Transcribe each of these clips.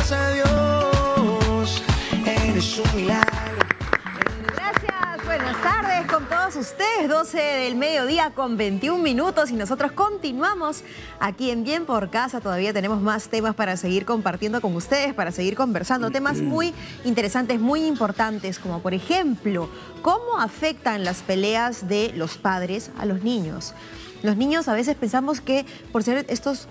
gracias a Dios, eres un milagro. Gracias, buenas tardes con todos ustedes, 12 del mediodía con 21 minutos y nosotros continuamos aquí en Bien por Casa. Todavía tenemos más temas para seguir compartiendo con ustedes, para seguir conversando, temas muy interesantes, muy importantes, como por ejemplo, cómo afectan las peleas de los padres a los niños. Los niños a veces pensamos que por ser estas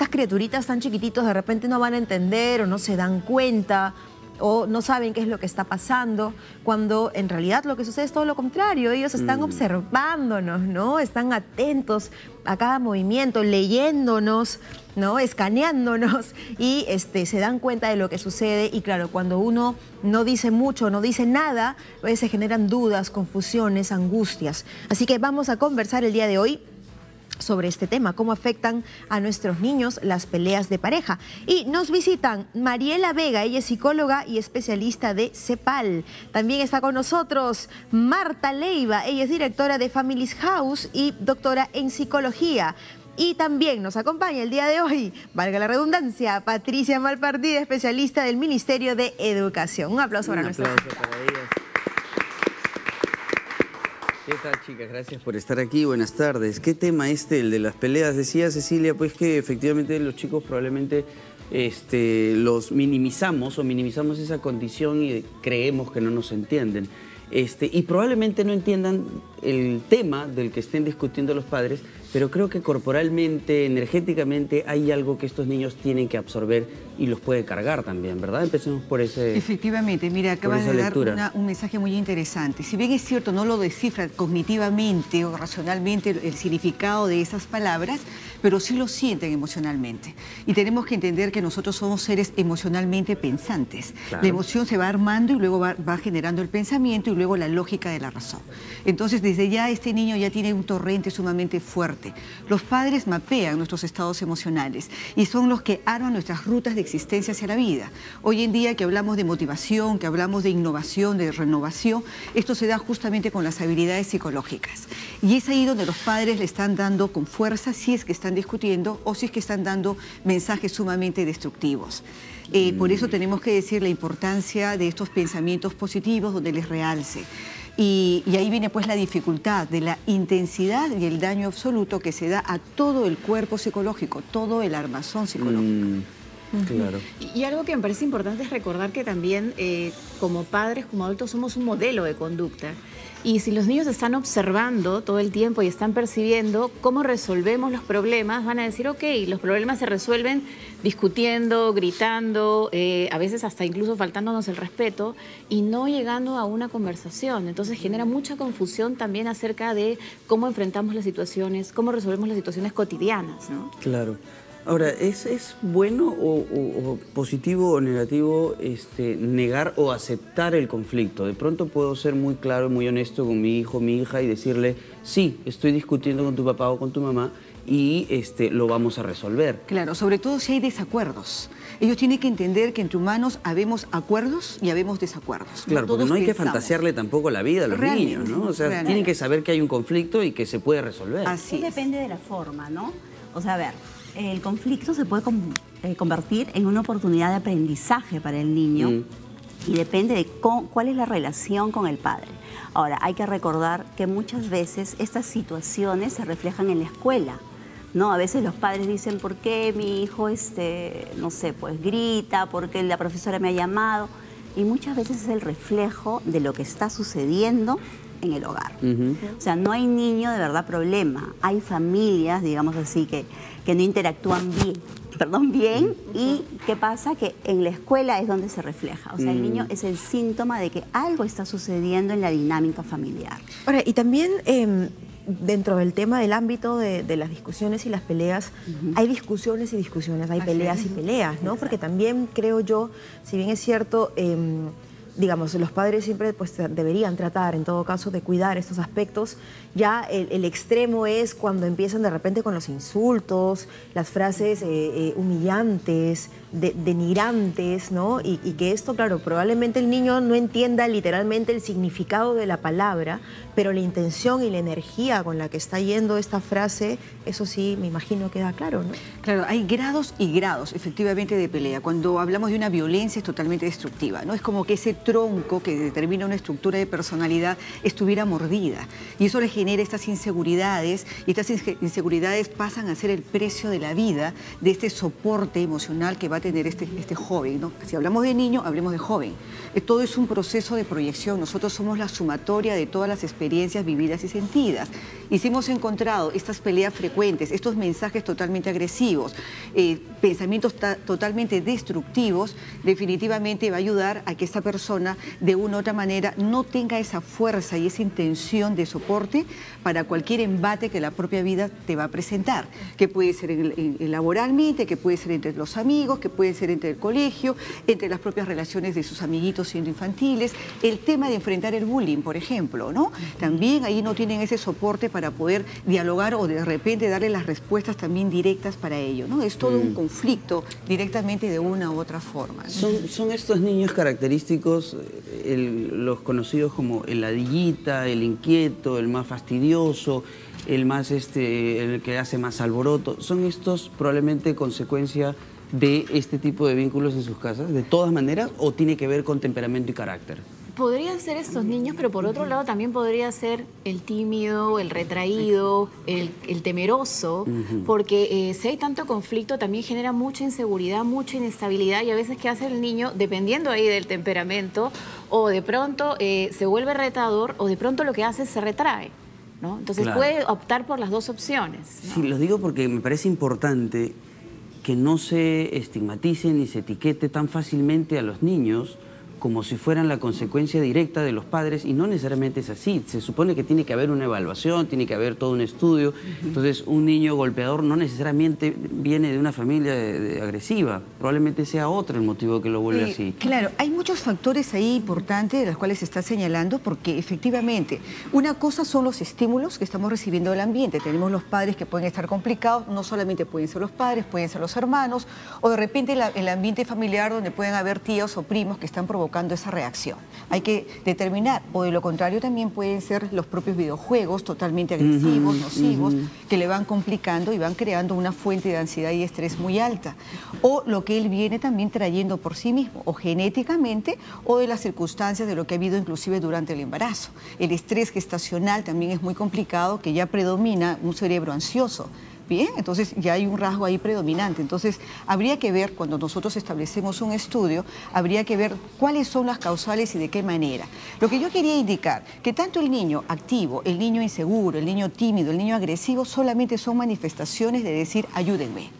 criaturitas tan chiquititos de repente no van a entender o no se dan cuenta o no saben qué es lo que está pasando, cuando en realidad lo que sucede es todo lo contrario. Ellos están observándonos, ¿no? Están atentos a cada movimiento, leyéndonos, ¿no? Escaneándonos y se dan cuenta de lo que sucede. Y claro, cuando uno no dice mucho, no dice nada, a veces se generan dudas, confusiones, angustias. Así que vamos a conversar el día de hoy sobre este tema, cómo afectan a nuestros niños las peleas de pareja. Y nos visitan Mariela Vega, ella es psicóloga y especialista de CEPAL. También está con nosotros Marta Leiva, ella es directora de Families House y doctora en psicología. Y también nos acompaña el día de hoy, valga la redundancia, Patricia Malpartida, especialista del Ministerio de Educación. Un aplauso para nuestra invitada. ¿Qué tal, chicas? Gracias por estar aquí. Buenas tardes. ¿Qué tema el de las peleas? Decía Cecilia, pues que efectivamente los chicos probablemente los minimizamos esa condición y creemos que no nos entienden. Y probablemente no entiendan el tema del que estén discutiendo los padres, pero creo que corporalmente, energéticamente, hay algo que estos niños tienen que absorber y los puede cargar también, ¿verdad? Empecemos por ese. Efectivamente, mira, acabas de dar un mensaje muy interesante. Si bien es cierto, no lo descifra cognitivamente o racionalmente el significado de esas palabras, pero sí lo sienten emocionalmente. Y tenemos que entender que nosotros somos seres emocionalmente pensantes. Claro. La emoción se va armando y luego va generando el pensamiento y luego la lógica de la razón. Entonces, desde ya este niño ya tiene un torrente sumamente fuerte. Los padres mapean nuestros estados emocionales y son los que arman nuestras rutas de existencia hacia la vida. Hoy en día que hablamos de motivación, que hablamos de innovación, de renovación, esto se da justamente con las habilidades psicológicas. Y es ahí donde los padres le están dando con fuerza si es que están discutiendo o si es que están dando mensajes sumamente destructivos. Por eso tenemos que decir la importancia de estos pensamientos positivos donde les realce. Y ahí viene pues la dificultad de la intensidad y el daño absoluto que se da a todo el cuerpo psicológico, todo el armazón psicológico. Claro. Y algo que me parece importante es recordar que también como padres, como adultos, somos un modelo de conducta. Y si los niños están observando todo el tiempo y están percibiendo cómo resolvemos los problemas, van a decir, ok, los problemas se resuelven discutiendo, gritando, a veces hasta incluso faltándonos el respeto y no llegando a una conversación. Entonces genera mucha confusión también acerca de cómo enfrentamos las situaciones, cómo resolvemos las situaciones cotidianas, ¿no? Claro. Ahora, ¿es bueno o positivo o negativo negar o aceptar el conflicto? De pronto puedo ser muy claro y muy honesto con mi hijo, mi hija y decirle, sí, estoy discutiendo con tu papá o con tu mamá y lo vamos a resolver. Claro, sobre todo si hay desacuerdos. Ellos tienen que entender que entre humanos habemos acuerdos y habemos desacuerdos. Claro, porque no hay que fantasearle tampoco la vida a los niños, ¿no? O sea, tienen que saber que hay un conflicto y que se puede resolver. Así depende de la forma, ¿no? O sea, a ver, el conflicto se puede convertir en una oportunidad de aprendizaje para el niño y depende de cuál es la relación con el padre. Ahora, hay que recordar que muchas veces estas situaciones se reflejan en la escuela, ¿no? A veces los padres dicen, ¿por qué mi hijo, no sé, pues grita? ¿Por qué la profesora me ha llamado? Y muchas veces es el reflejo de lo que está sucediendo en el hogar. O sea, no hay niño de verdad problema. Hay familias, digamos así, que no interactúan bien, y ¿qué pasa? Que en la escuela es donde se refleja. O sea, el niño es el síntoma de que algo está sucediendo en la dinámica familiar. Ahora, y también dentro del tema del ámbito de las discusiones y las peleas, hay discusiones y discusiones, hay peleas y peleas, ¿no? Porque también creo yo, si bien es cierto, digamos, los padres siempre pues, deberían tratar, en todo caso, de cuidar estos aspectos. Ya el extremo es cuando empiezan de repente con los insultos, las frases humillantes, denigrantes, ¿no? Y que esto, claro, probablemente el niño no entienda literalmente el significado de la palabra, pero la intención y la energía con la que está yendo esta frase, eso sí, me imagino queda claro, ¿no? Claro, hay grados y grados, efectivamente, de pelea. Cuando hablamos de una violencia es totalmente destructiva, ¿no? Es como que ese tronco que determina una estructura de personalidad estuviera mordida. Y eso le genera estas inseguridades, y estas inseguridades pasan a ser el precio de la vida, de este soporte emocional que va a tener este joven, ¿no? Si hablamos de niño, hablemos de joven. Todo es un proceso de proyección. Nosotros somos la sumatoria de todas las experiencias vividas y sentidas. Y si hemos encontrado estas peleas frecuentes, estos mensajes totalmente agresivos, pensamientos totalmente destructivos, definitivamente va a ayudar a que esta persona de una u otra manera no tenga esa fuerza y esa intención de soporte para cualquier embate que la propia vida te va a presentar, que puede ser laboralmente, que puede ser entre los amigos, que puede ser entre el colegio, entre las propias relaciones de sus amiguitos siendo infantiles, el tema de enfrentar el bullying, por ejemplo, ¿no? También ahí no tienen ese soporte para poder dialogar o de repente darle las respuestas también directas para ello, ¿no? Es todo un conflicto directamente de una u otra forma, ¿no? Son estos niños característicos, los conocidos como el ladillita, el inquieto, el más fastidioso, el que hace más alboroto. ¿Son estos probablemente consecuencia de este tipo de vínculos en sus casas, de todas maneras, o tiene que ver con temperamento y carácter? Podrían ser estos niños, pero por otro lado también podría ser el tímido, el retraído, el temeroso, porque si hay tanto conflicto también genera mucha inseguridad, mucha inestabilidad, y a veces ¿qué hace el niño? Dependiendo ahí del temperamento, o de pronto se vuelve retador, o de pronto lo que hace es se retrae, ¿no? Entonces claro, puede optar por las dos opciones, ¿no? Sí, lo digo porque me parece importante que no se estigmatice ni se etiquete tan fácilmente a los niños como si fueran la consecuencia directa de los padres, y no necesariamente es así. Se supone que tiene que haber una evaluación, tiene que haber todo un estudio. Entonces, un niño golpeador no necesariamente viene de una familia agresiva. Probablemente sea otro el motivo que lo vuelve así. Claro, hay muchos factores ahí importantes de los cuales se está señalando, porque efectivamente, una cosa son los estímulos que estamos recibiendo del ambiente. Tenemos los padres que pueden estar complicados, no solamente pueden ser los padres, pueden ser los hermanos, o de repente el ambiente familiar donde pueden haber tíos o primos que están provocando esa reacción. Hay que determinar, o de lo contrario también pueden ser los propios videojuegos totalmente agresivos, nocivos, que le van complicando y van creando una fuente de ansiedad y estrés muy alta. O lo que él viene también trayendo por sí mismo, o genéticamente, o de las circunstancias de lo que ha habido inclusive durante el embarazo. El estrés gestacional también es muy complicado, que ya predomina un cerebro ansioso. Bien, entonces ya hay un rasgo ahí predominante. Entonces habría que ver, cuando nosotros establecemos un estudio, habría que ver cuáles son las causales y de qué manera. Lo que yo quería indicar, que tanto el niño activo, el niño inseguro, el niño tímido, el niño agresivo, solamente son manifestaciones de decir, ayúdenme.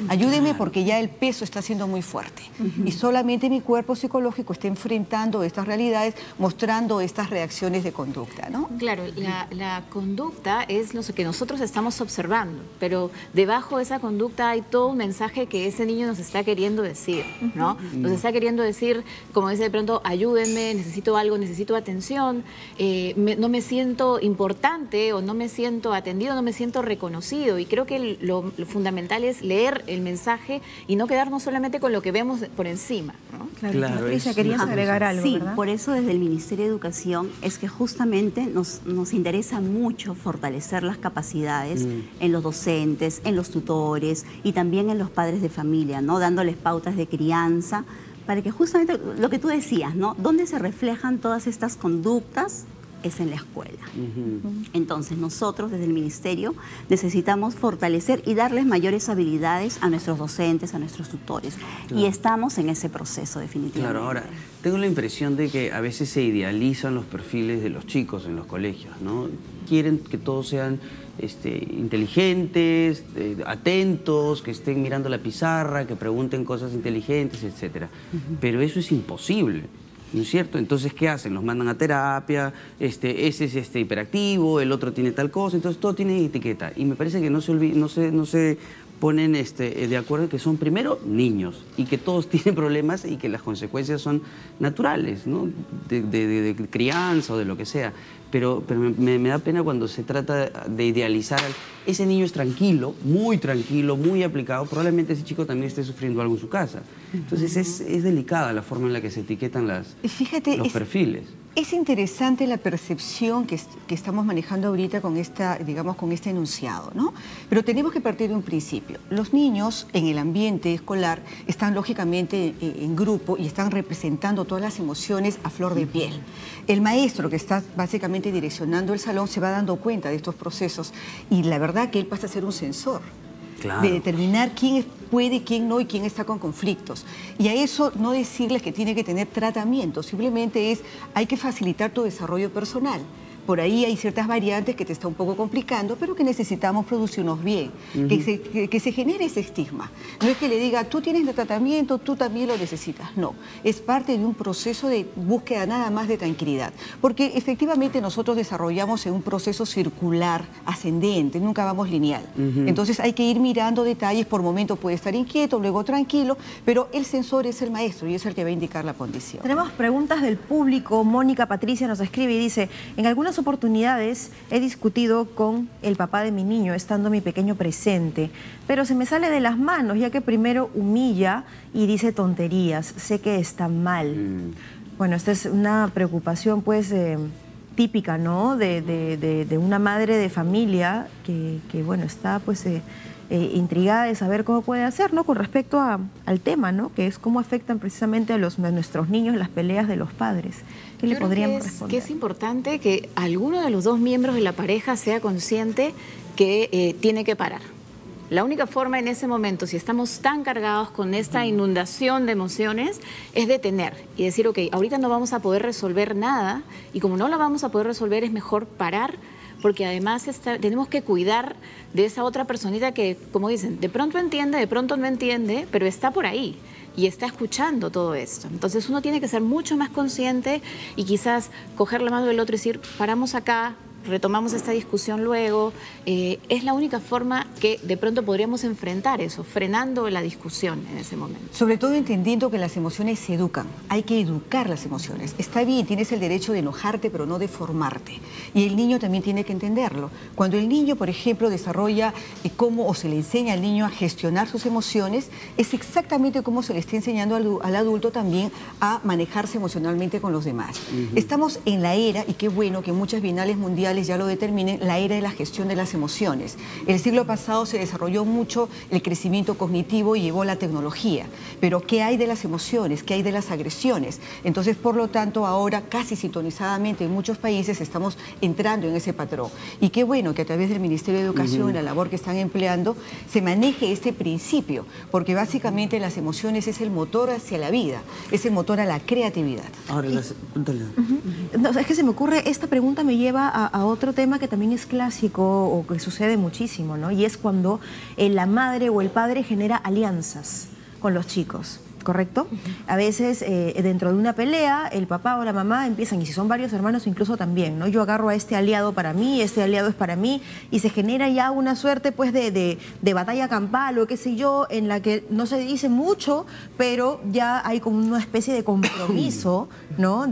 Ayúdenme porque ya el peso está siendo muy fuerte y solamente mi cuerpo psicológico está enfrentando estas realidades, mostrando estas reacciones de conducta, ¿no? Claro, la conducta es lo que nosotros estamos observando, pero debajo de esa conducta hay todo un mensaje que ese niño nos está queriendo decir, ¿no? Nos está queriendo decir, como dice de pronto, ayúdenme, necesito algo, necesito atención, no me siento importante o no me siento atendido, no me siento reconocido, y creo que lo fundamental es leer el mensaje y no quedarnos solamente con lo que vemos por encima, ¿no? Claro, Patricia, querías agregar algo, sí, ¿verdad? por eso desde el Ministerio de Educación es que justamente nos interesa mucho fortalecer las capacidades en los docentes, en los tutores y también en los padres de familia, ¿no? Dándoles pautas de crianza para que justamente lo que tú decías, ¿no? ¿Dónde se reflejan todas estas conductas? Es en la escuela. Entonces nosotros desde el Ministerio necesitamos fortalecer y darles mayores habilidades a nuestros docentes, a nuestros tutores. Y estamos en ese proceso definitivamente. Claro, ahora, tengo la impresión de que a veces se idealizan los perfiles de los chicos en los colegios, ¿no? Quieren que todos sean inteligentes, atentos, que estén mirando la pizarra, que pregunten cosas inteligentes, etc. Pero eso es imposible, ¿no es cierto? Entonces, ¿qué hacen? Los mandan a terapia, ese es hiperactivo, el otro tiene tal cosa, entonces todo tiene etiqueta. Y me parece que no se ponen de acuerdo en que son primero niños y que todos tienen problemas y que las consecuencias son naturales, ¿no? de crianza o de lo que sea. Pero me da pena cuando se trata de idealizar. Ese niño es tranquilo, muy aplicado. Probablemente ese chico también esté sufriendo algo en su casa. Entonces es delicada la forma en la que se etiquetan los perfiles. Es interesante la percepción que estamos manejando ahorita con con este enunciado, ¿no? Pero tenemos que partir de un principio. Los niños en el ambiente escolar están lógicamente en grupo y están representando todas las emociones a flor de piel. El maestro que está básicamente direccionando el salón se va dando cuenta de estos procesos y la verdad que él pasa a ser un sensor. Claro. De determinar quién puede, quién no y quién está con conflictos. Y a eso no decirles que tiene que tener tratamiento, simplemente hay que facilitar tu desarrollo personal. Por ahí hay ciertas variantes que te está un poco complicando, pero que necesitamos producirnos bien, que se genere ese estigma. No es que le diga, tú tienes el tratamiento, tú también lo necesitas. No, es parte de un proceso de búsqueda nada más de tranquilidad. Porque efectivamente nosotros desarrollamos en un proceso circular, ascendente, nunca vamos lineal. Entonces hay que ir mirando detalles, por momento puede estar inquieto, luego tranquilo, pero el sensor es el maestro y es el que va a indicar la condición. Tenemos preguntas del público. Mónica Patricia nos escribe y dice, en algunas oportunidades he discutido con el papá de mi niño estando mi pequeño presente, pero se me sale de las manos ya que primero humilla y dice tonterías, sé que está mal. Bueno, esta es una preocupación pues típica, ¿no? De una madre de familia que bueno, está pues intrigada de saber cómo puede hacer, ¿no? Con respecto al tema, ¿no? Que es cómo afectan precisamente a nuestros niños las peleas de los padres. ¿Qué le podríamos responder? Que es importante que alguno de los dos miembros de la pareja sea consciente que tiene que parar. La única forma en ese momento, si estamos tan cargados con esta inundación de emociones, es detener y decir, ok, ahorita no vamos a poder resolver nada y como no la vamos a poder resolver es mejor parar, porque además tenemos que cuidar de esa otra personita que, como dicen, de pronto entiende, de pronto no entiende, pero está por ahí y está escuchando todo esto. Entonces uno tiene que ser mucho más consciente y quizás coger la mano del otro y decir, paramos acá, retomamos esta discusión luego. Es la única forma que de pronto podríamos enfrentar eso, frenando la discusión en ese momento. Sobre todo entendiendo que las emociones se educan. Hay que educar las emociones. Está bien, tienes el derecho de enojarte, pero no de formarte. Y el niño también tiene que entenderlo. Cuando el niño, por ejemplo, desarrolla o se le enseña al niño a gestionar sus emociones, es exactamente como se le está enseñando al adulto también a manejarse emocionalmente con los demás. Estamos en la era, y qué bueno que muchas bienales mundiales ya lo determinen, la era de la gestión de las emociones. El siglo pasado se desarrolló mucho el crecimiento cognitivo y llevó la tecnología. Pero ¿qué hay de las emociones? ¿Qué hay de las agresiones? Entonces, por lo tanto, ahora casi sintonizadamente en muchos países estamos entrando en ese patrón. Y qué bueno que a través del Ministerio de Educación, la labor que están empleando, se maneje este principio, porque básicamente las emociones es el motor hacia la vida, es el motor a la creatividad. Ahora, no, es que se me ocurre, esta pregunta me lleva a otro tema que también es clásico o que sucede muchísimo, ¿no? Y es cuando la madre o el padre genera alianzas con los chicos, ¿correcto? A veces dentro de una pelea el papá o la mamá empiezan, y si son varios hermanos incluso también, ¿no? Yo agarro a este aliado para mí, este aliado es para mí, y se genera ya una suerte pues de batalla campal o qué sé yo, en la que no se dice mucho, pero ya hay como una especie de compromiso, ¿no?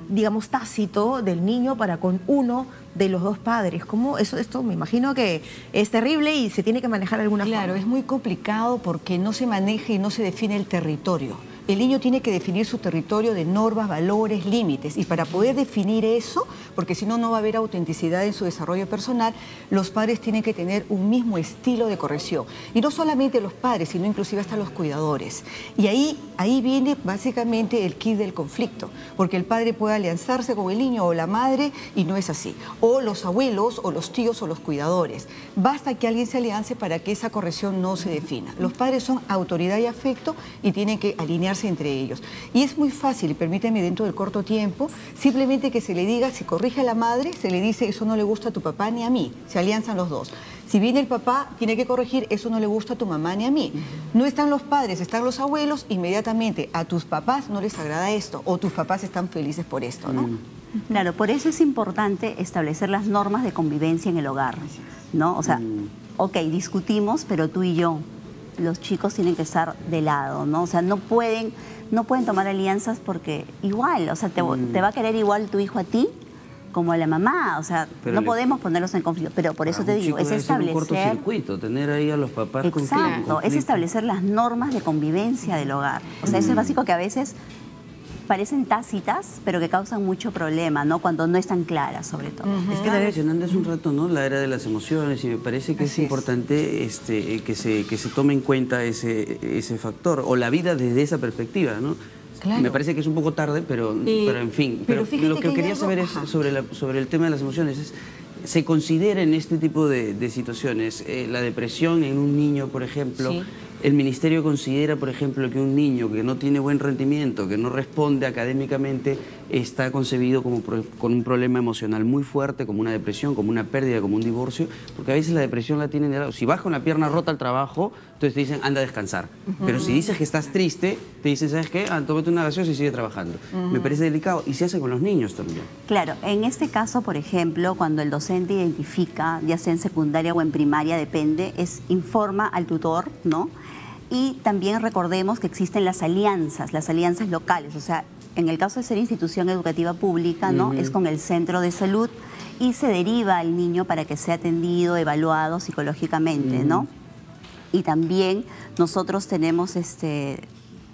Digamos tácito del niño para con uno de los dos padres. ¿Cómo esto me imagino que es terrible y se tiene que manejar de alguna forma? Claro, es muy complicado porque no se maneja y no se define el territorio. El niño tiene que definir su territorio de normas, valores, límites. Y para poder definir eso, porque si no, no va a haber autenticidad en su desarrollo personal, los padres tienen que tener un mismo estilo de corrección. Y no solamente los padres, sino inclusive hasta los cuidadores. Y ahí viene básicamente el kit del conflicto. Porque el padre puede alianzarse con el niño o la madre y no es así. O los abuelos, o los tíos, o los cuidadores. Basta que alguien se aliance para que esa corrección no se defina. Los padres son autoridad y afecto y tienen que alinearse entre ellos. Y es muy fácil, y permíteme dentro del corto tiempo, simplemente que se le diga, si corrige a la madre, se le dice, eso no le gusta a tu papá ni a mí, se alianzan los dos. Si viene el papá, tiene que corregir, eso no le gusta a tu mamá ni a mí. No están los padres, están los abuelos, inmediatamente a tus papás no les agrada esto, o tus papás están felices por esto, ¿no? Claro, por eso es importante establecer las normas de convivencia en el hogar, ¿no? O sea, ok, discutimos, pero tú y yo, los chicos tienen que estar de lado, ¿no? O sea, no pueden tomar alianzas porque igual, o sea, te va a querer igual tu hijo a ti como a la mamá, o sea, no podemos ponerlos en conflicto, pero por eso te digo, es establecer... un cortocircuito, tener ahí a los papás con Exacto, es establecer las normas de convivencia del hogar. O sea, eso es básico, que a veces parecen tácitas, pero que causan mucho problema, ¿no? Cuando no están claras, sobre todo. Es que la mencionando hace un rato, ¿no? La era de las emociones, y me parece que es importante que se tome en cuenta ese factor, o la vida desde esa perspectiva, ¿no? Claro. Me parece que es un poco tarde, pero en fin. Pero lo que quería saber es sobre el tema de las emociones. ¿Se considera en este tipo de situaciones la depresión en un niño, por ejemplo? Sí. ¿El ministerio considera, por ejemplo, que un niño que no tiene buen rendimiento, que no responde académicamente, está concebido con un problema emocional muy fuerte, como una depresión, como una pérdida, como un divorcio? Porque a veces la depresión la tienen de lado. Si vas con la pierna rota al trabajo, entonces te dicen, anda a descansar. Pero si dices que estás triste, te dicen, ¿sabes qué? Tómate una gaseosa y sigue trabajando. Me parece delicado. Y se hace con los niños también. Claro, en este caso, por ejemplo, cuando el docente identifica, ya sea en secundaria o en primaria, depende, informa al tutor, ¿no? Y también recordemos que existen las alianzas locales, o sea, en el caso de ser institución educativa pública, ¿no? Es con el centro de salud y se deriva al niño para que sea atendido, evaluado psicológicamente, ¿no? Y también nosotros tenemos,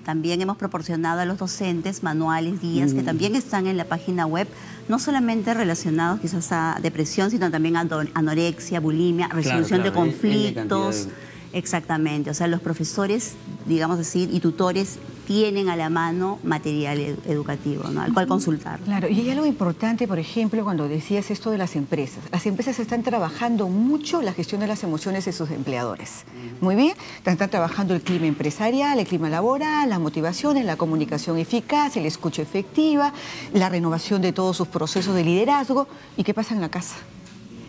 también hemos proporcionado a los docentes manuales, guías, que también están en la página web, no solamente relacionados quizás a depresión, sino también a anorexia, bulimia, resolución de conflictos. Exactamente, o sea, los profesores, digamos así, y tutores tienen a la mano material educativo, ¿no? Al cual consultar. Claro, y hay algo importante, por ejemplo, cuando decías esto de las empresas. Las empresas están trabajando mucho la gestión de las emociones de sus empleadores. Muy bien, están trabajando el clima empresarial, el clima laboral, las motivaciones, la comunicación eficaz, el escucha efectiva, la renovación de todos sus procesos de liderazgo. ¿Y qué pasa en la casa?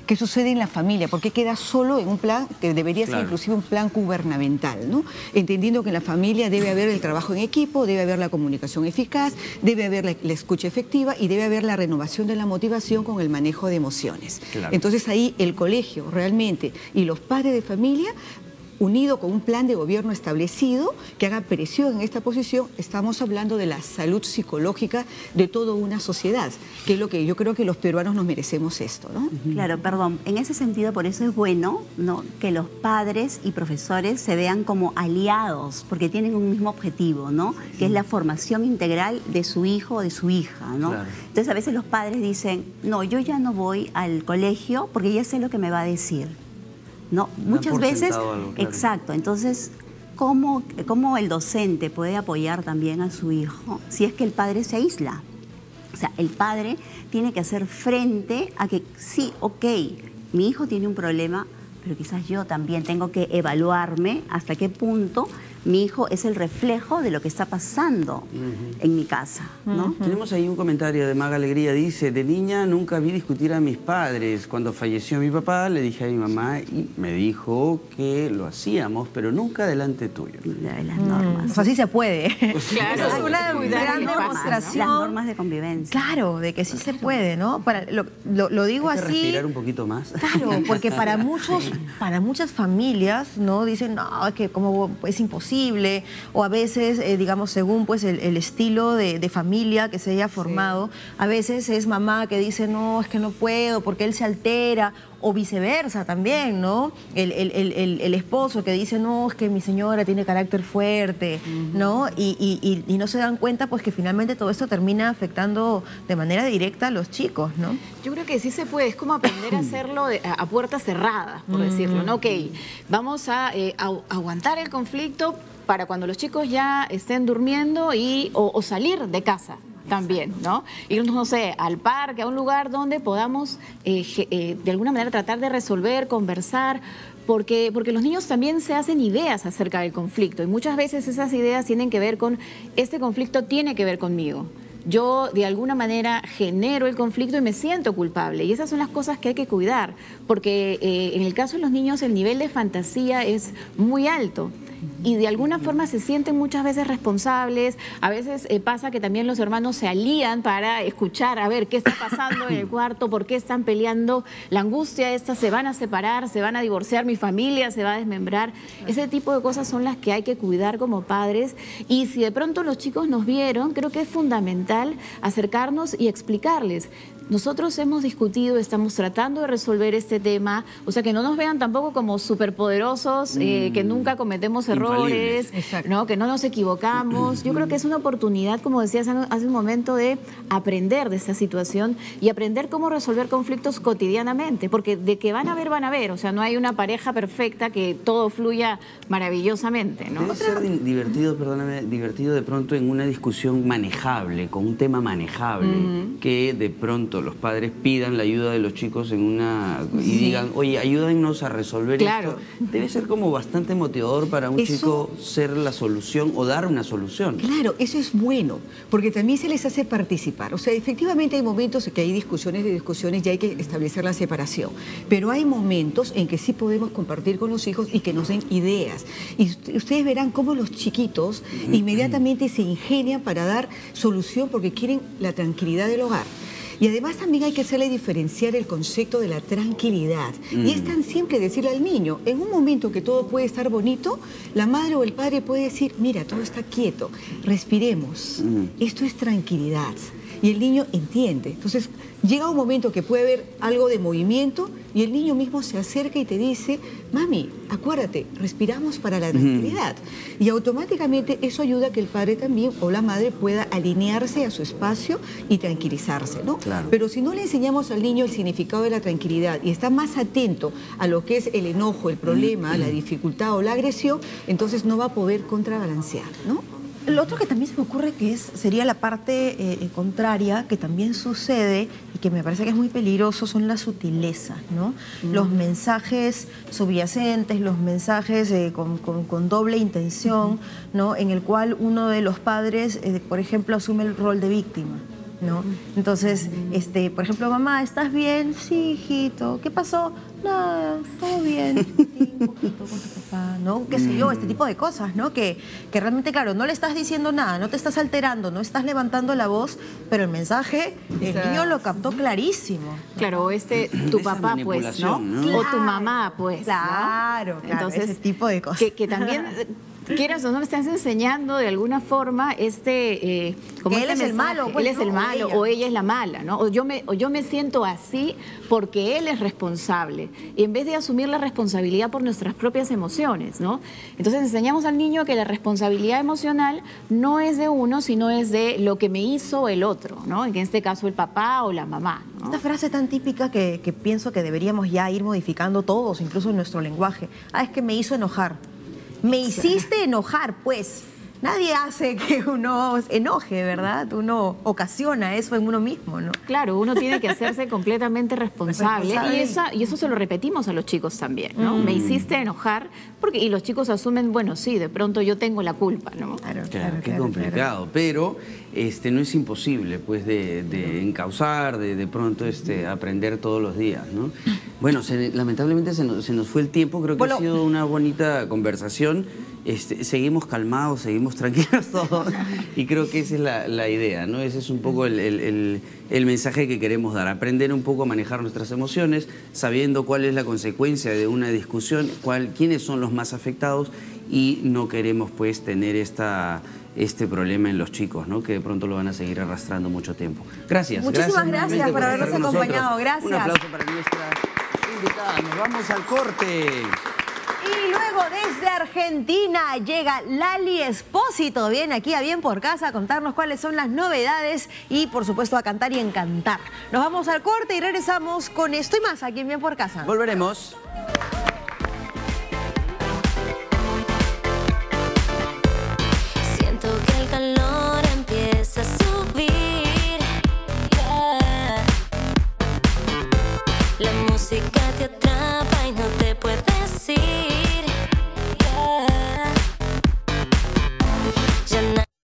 ¿Qué sucede en la familia? ¿Por qué queda solo en un plan que debería ser inclusive un plan gubernamental, ¿no? Entendiendo que en la familia debe haber el trabajo en equipo, debe haber la comunicación eficaz, debe haber la escucha efectiva y debe haber la renovación de la motivación con el manejo de emociones. Claro. Entonces ahí el colegio realmente y los padres de familia, unido con un plan de gobierno establecido que haga presión en esta posición, estamos hablando de la salud psicológica de toda una sociedad, que es lo que yo creo que los peruanos nos merecemos esto, ¿no? Claro, perdón, en ese sentido por eso es bueno, ¿no?, que los padres y profesores se vean como aliados, porque tienen un mismo objetivo, ¿no?, que es la formación integral de su hijo o de su hija, ¿no? Claro. Entonces a veces los padres dicen, no, yo ya no voy al colegio porque ya sé lo que me va a decir. No, muchas veces, algo, claro. Exacto, entonces, ¿cómo el docente puede apoyar también a su hijo si es que el padre se aísla? O sea, el padre tiene que hacer frente a que sí, ok, mi hijo tiene un problema, pero quizás yo también tengo que evaluarme hasta qué punto mi hijo es el reflejo de lo que está pasando en mi casa, ¿no? Tenemos ahí un comentario de Maga Alegría, dice, de niña nunca vi discutir a mis padres. Cuando falleció mi papá le dije a mi mamá y me dijo que lo hacíamos, pero nunca delante tuyo. De las normas. O sea, sí se puede. Claro, es una gran demostración. Las normas de convivencia. Claro, de que sí se puede, ¿no? Lo digo hay que así. Respirar un poquito más. Claro, porque para muchas familias, ¿no? Dicen, no, es que como es imposible. O a veces, digamos, según pues el estilo de familia que se haya formado, a veces es mamá que dice, no, es que no puedo porque él se altera, o viceversa también, ¿no? El esposo que dice, no, es que mi señora tiene carácter fuerte, ¿no? Y no se dan cuenta pues que finalmente todo esto termina afectando de manera directa a los chicos, ¿no? Yo creo que sí se puede, es como aprender a hacerlo a puertas cerradas, por decirlo, ¿no? Ok, vamos a aguantar el conflicto para cuando los chicos ya estén durmiendo o salir de casa también, ¿no? Irnos, no sé, al parque, a un lugar donde podamos de alguna manera tratar de resolver, conversar, porque los niños también se hacen ideas acerca del conflicto y muchas veces esas ideas tienen que ver con, este conflicto tiene que ver conmigo. Yo de alguna manera genero el conflicto y me siento culpable. Y esas son las cosas que hay que cuidar, porque en el caso de los niños el nivel de fantasía es muy alto. y de alguna forma se sienten muchas veces responsables. A veces pasa que también los hermanos se alían para escuchar, a ver qué está pasando en el cuarto, por qué están peleando, la angustia esta, se van a separar, se van a divorciar, mi familia se va a desmembrar. Ese tipo de cosas son las que hay que cuidar como padres, y si de pronto los chicos nos vieron, creo que es fundamental acercarnos y explicarles. Nosotros hemos discutido, estamos tratando de resolver este tema, o sea, que no nos vean tampoco como superpoderosos, que nunca cometemos errores, ¿no? Que no nos equivocamos. Yo creo que es una oportunidad, como decías hace un momento, de aprender de esta situación y aprender cómo resolver conflictos cotidianamente, porque de que van a ver, o sea, no hay una pareja perfecta que todo fluya maravillosamente, ¿no? Debe ser divertido, perdóname, divertido de pronto en una discusión manejable, con un tema manejable, que de pronto los padres pidan la ayuda de los chicos en y digan, oye, ayúdennos a resolver esto. Debe ser como bastante motivador para un chico ser la solución o dar una solución. Claro, eso es bueno, porque también se les hace participar. O sea, efectivamente hay momentos en que hay discusiones y hay que establecer la separación. Pero hay momentos en que sí podemos compartir con los hijos y que nos den ideas. Y ustedes verán cómo los chiquitos inmediatamente se ingenian para dar solución porque quieren la tranquilidad del hogar. Y además también hay que hacerle diferenciar el concepto de la tranquilidad. Y es tan simple decirle al niño, en un momento que todo puede estar bonito, la madre o el padre puede decir, mira, todo está quieto, respiremos, esto es tranquilidad. Y el niño entiende. Entonces, llega un momento que puede haber algo de movimiento y el niño mismo se acerca y te dice, mami, acuérdate, respiramos para la tranquilidad. Y automáticamente eso ayuda a que el padre también o la madre pueda alinearse a su espacio y tranquilizarse, ¿no? Claro. Pero si no le enseñamos al niño el significado de la tranquilidad y está más atento a lo que es el enojo, el problema, la dificultad o la agresión, entonces no va a poder contrabalancear, ¿no? Lo otro que también se me ocurre que sería la parte contraria, que también sucede y que me parece que es muy peligroso, son las sutilezas, ¿no? Los mensajes subyacentes, los mensajes con doble intención, ¿no? En el cual uno de los padres, por ejemplo, asume el rol de víctima, ¿no? Entonces, por ejemplo, mamá, ¿estás bien? Sí, hijito. ¿Qué pasó? Nada, todo bien. Sí, un poquito con tu papá, ¿no? Qué sé yo, este tipo de cosas, ¿no? Que realmente, claro, no le estás diciendo nada, no te estás alterando, no estás levantando la voz, pero el mensaje, el niño lo captó clarísimo. Claro, tu papá, pues, ¿no? Claro. O tu mamá, pues, claro, ¿no? claro, entonces, ese tipo de cosas. Que también... quieras o no, me estás enseñando de alguna forma como que él es el malo, pues, él es el malo o ella es la mala, ¿no? O yo me siento así porque él es responsable, y en vez de asumir la responsabilidad por nuestras propias emociones, ¿no? Entonces enseñamos al niño que la responsabilidad emocional no es de uno, sino es de lo que me hizo el otro, ¿no? En este caso el papá o la mamá, ¿no? Esta frase tan típica que pienso que deberíamos ya ir modificando todos, incluso en nuestro lenguaje. Es que me hizo enojar. Me hiciste enojar, pues. Nadie hace que uno se enoje, ¿verdad? Uno ocasiona eso en uno mismo, ¿no? Claro, uno tiene que hacerse completamente responsable. Y eso se lo repetimos a los chicos también, ¿no? Me hiciste enojar, y los chicos asumen, bueno, sí, de pronto yo tengo la culpa, ¿no? Claro, qué complicado. Pero no es imposible, pues, de encauzar, de pronto aprender todos los días, ¿no? Bueno, lamentablemente se nos fue el tiempo. Creo que ha sido una bonita conversación. Seguimos calmados, seguimos tranquilos todos, y creo que esa es la idea, ¿no? Ese es un poco el mensaje que queremos dar, aprender un poco a manejar nuestras emociones, sabiendo cuál es la consecuencia de una discusión, quiénes son los más afectados, y no queremos, pues, tener este problema en los chicos, ¿no? Que de pronto lo van a seguir arrastrando mucho tiempo. Gracias. Muchísimas gracias por habernos acompañado. Gracias. Un aplauso para nuestra invitada. Nos vamos al corte. Y luego desde Argentina llega Lali Espósito. Viene aquí a Bien por Casa a contarnos cuáles son las novedades y, por supuesto, a cantar y encantar. Nos vamos al corte y regresamos con esto y más aquí en Bien por Casa. Volveremos.